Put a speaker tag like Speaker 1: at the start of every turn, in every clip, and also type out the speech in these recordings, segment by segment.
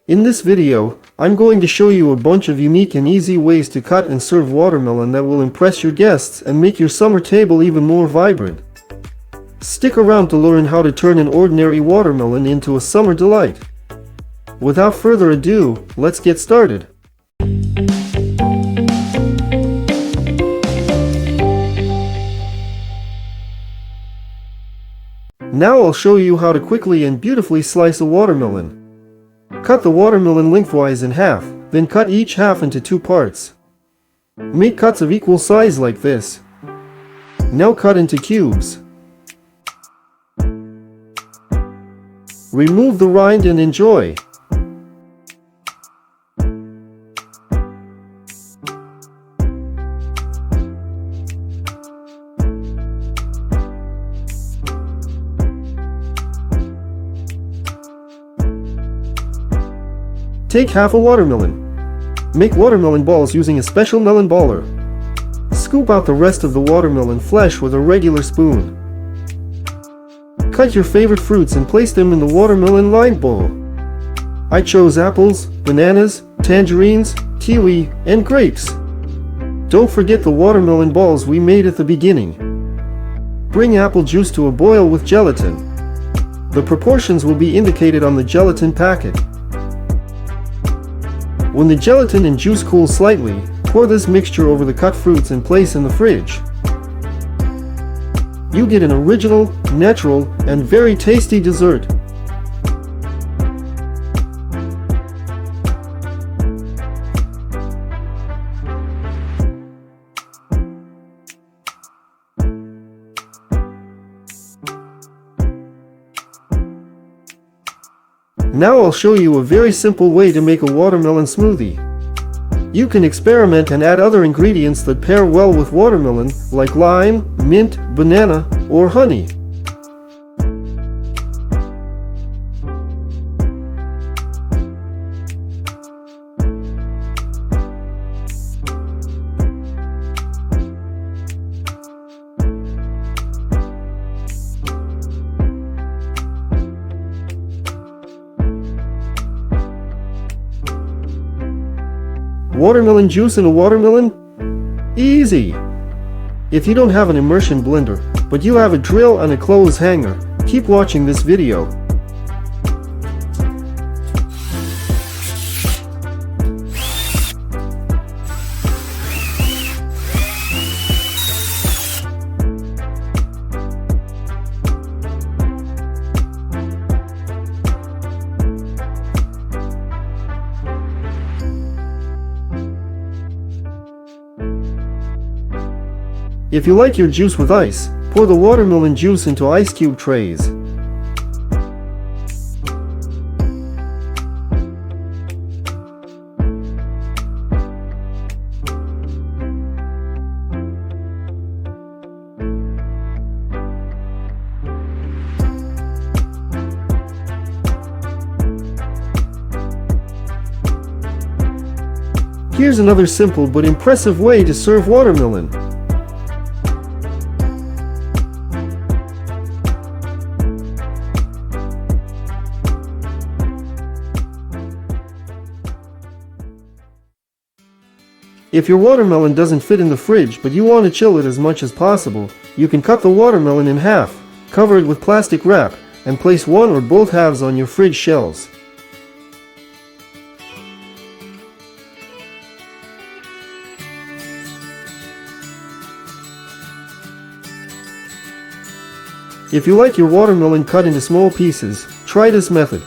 Speaker 1: In this video, I'm going to show you a bunch of unique and easy ways to cut and serve watermelon that will impress your guests and make your summer table even more vibrant. Stick around to learn how to turn an ordinary watermelon into a summer delight. Without further ado, let's get started. Now I'll show you how to quickly and beautifully slice a watermelon. Cut the watermelon lengthwise in half, then cut each half into 2 parts. Make cuts of equal size like this. Now cut into cubes. Remove the rind and enjoy. Take half a watermelon. Make watermelon balls using a special melon baller. Scoop out the rest of the watermelon flesh with a regular spoon. Cut your favorite fruits and place them in the watermelon lined bowl. I chose apples, bananas, tangerines, kiwi, and grapes. Don't forget the watermelon balls we made at the beginning. Bring apple juice to a boil with gelatin. The proportions will be indicated on the gelatin packet. When the gelatin and juice cool slightly, pour this mixture over the cut fruits and place in the fridge. You get an original, natural, and very tasty dessert. Now I'll show you a very simple way to make a watermelon smoothie. You can experiment and add other ingredients that pair well with watermelon, like lime, mint, banana, or honey. Watermelon juice in a watermelon? Easy! If you don't have an immersion blender, but you have a drill and a clothes hanger, keep watching this video. If you like your juice with ice, pour the watermelon juice into ice cube trays. Here's another simple but impressive way to serve watermelon. If your watermelon doesn't fit in the fridge but you want to chill it as much as possible, you can cut the watermelon in half, cover it with plastic wrap, and place one or both halves on your fridge shelves. If you like your watermelon cut into small pieces, try this method.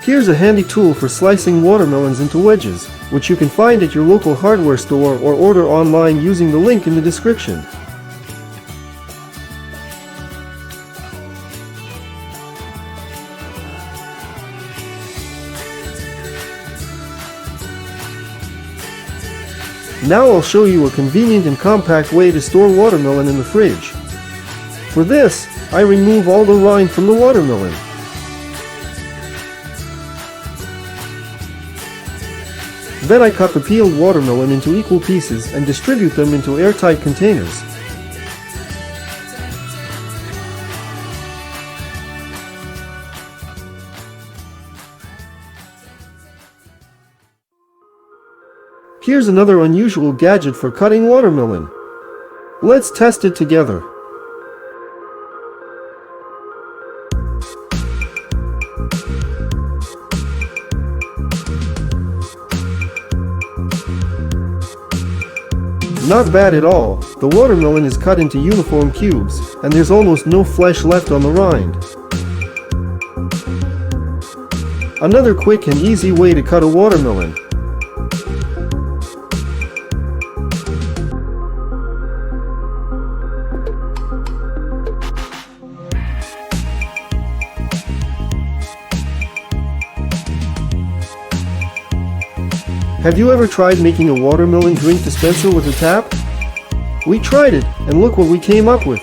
Speaker 1: Here's a handy tool for slicing watermelons into wedges, which you can find at your local hardware store or order online using the link in the description. Now I'll show you a convenient and compact way to store watermelon in the fridge. For this, I remove all the rind from the watermelon. Then I cut the peeled watermelon into equal pieces and distribute them into airtight containers. Here's another unusual gadget for cutting watermelon. Let's test it together. Not bad at all. The watermelon is cut into uniform cubes, and there's almost no flesh left on the rind. Another quick and easy way to cut a watermelon. Have you ever tried making a watermelon drink dispenser with a tap? We tried it, and look what we came up with.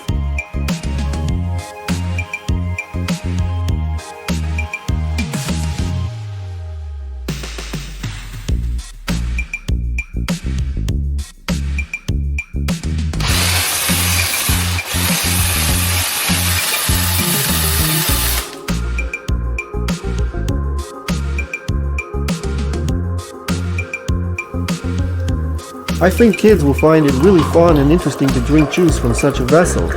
Speaker 1: I think kids will find it really fun and interesting to drink juice from such a vessel.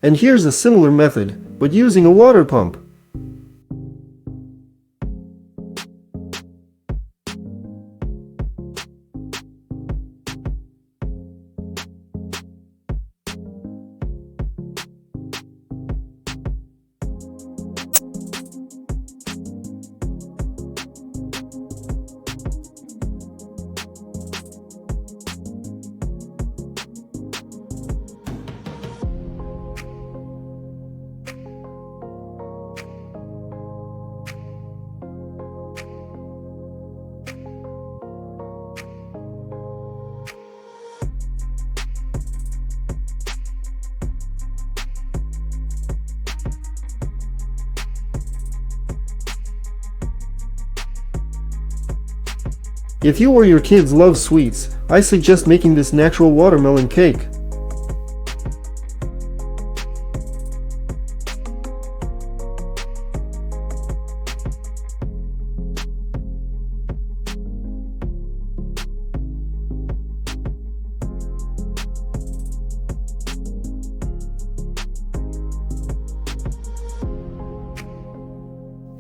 Speaker 1: And here's a similar method, but using a water pump. If you or your kids love sweets, I suggest making this natural watermelon cake.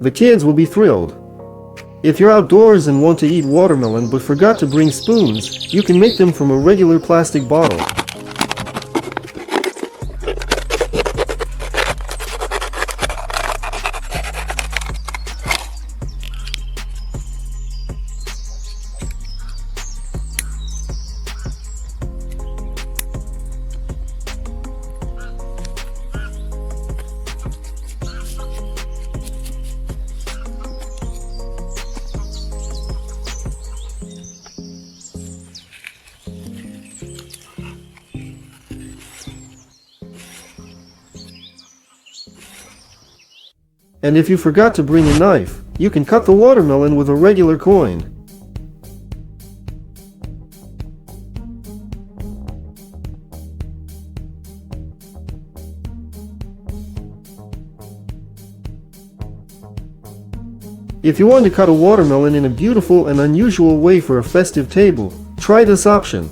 Speaker 1: The kids will be thrilled. If you're outdoors and want to eat watermelon but forgot to bring spoons, you can make them from a regular plastic bottle. And if you forgot to bring a knife, you can cut the watermelon with a regular coin. If you want to cut a watermelon in a beautiful and unusual way for a festive table, try this option.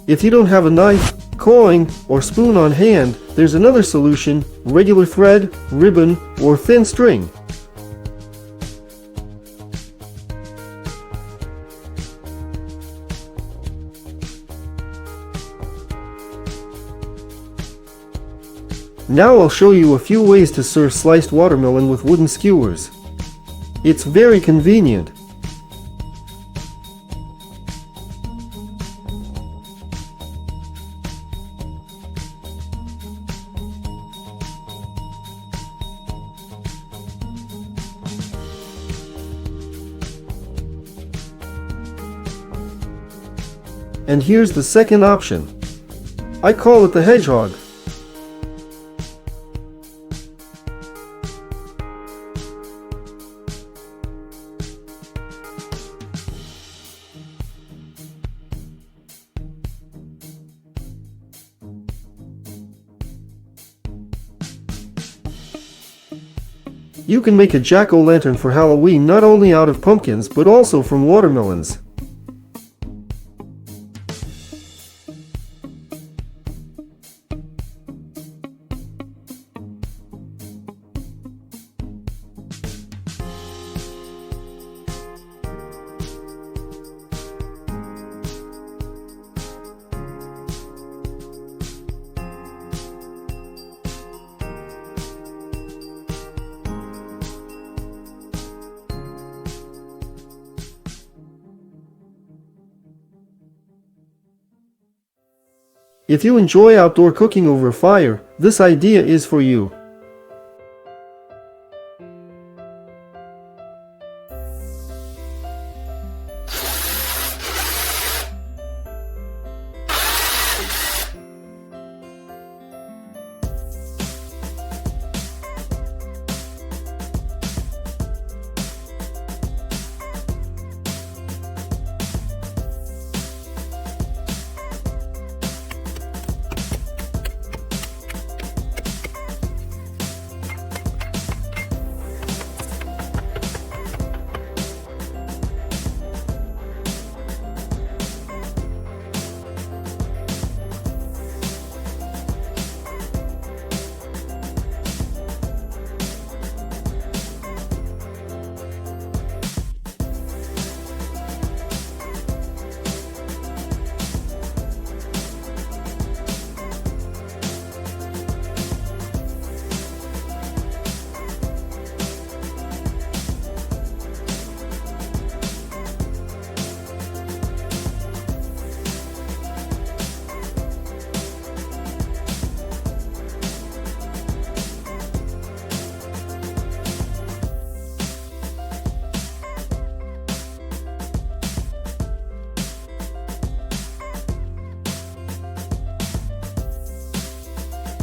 Speaker 1: If you don't have a knife, coin, or spoon on hand, there's another solution: regular thread, ribbon, or thin string. Now I'll show you a few ways to serve sliced watermelon with wooden skewers. It's very convenient. And here's the second option. I call it the Hedgehog. You can make a jack-o'-lantern for Halloween not only out of pumpkins but also from watermelons. If you enjoy outdoor cooking over a fire, this idea is for you.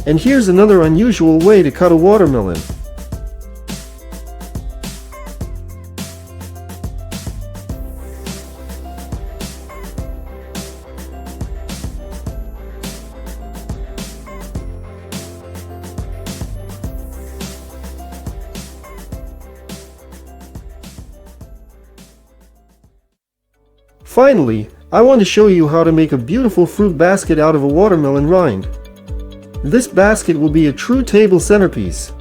Speaker 1: And here's another unusual way to cut a watermelon. Finally, I want to show you how to make a beautiful fruit basket out of a watermelon rind. This basket will be a true table centerpiece.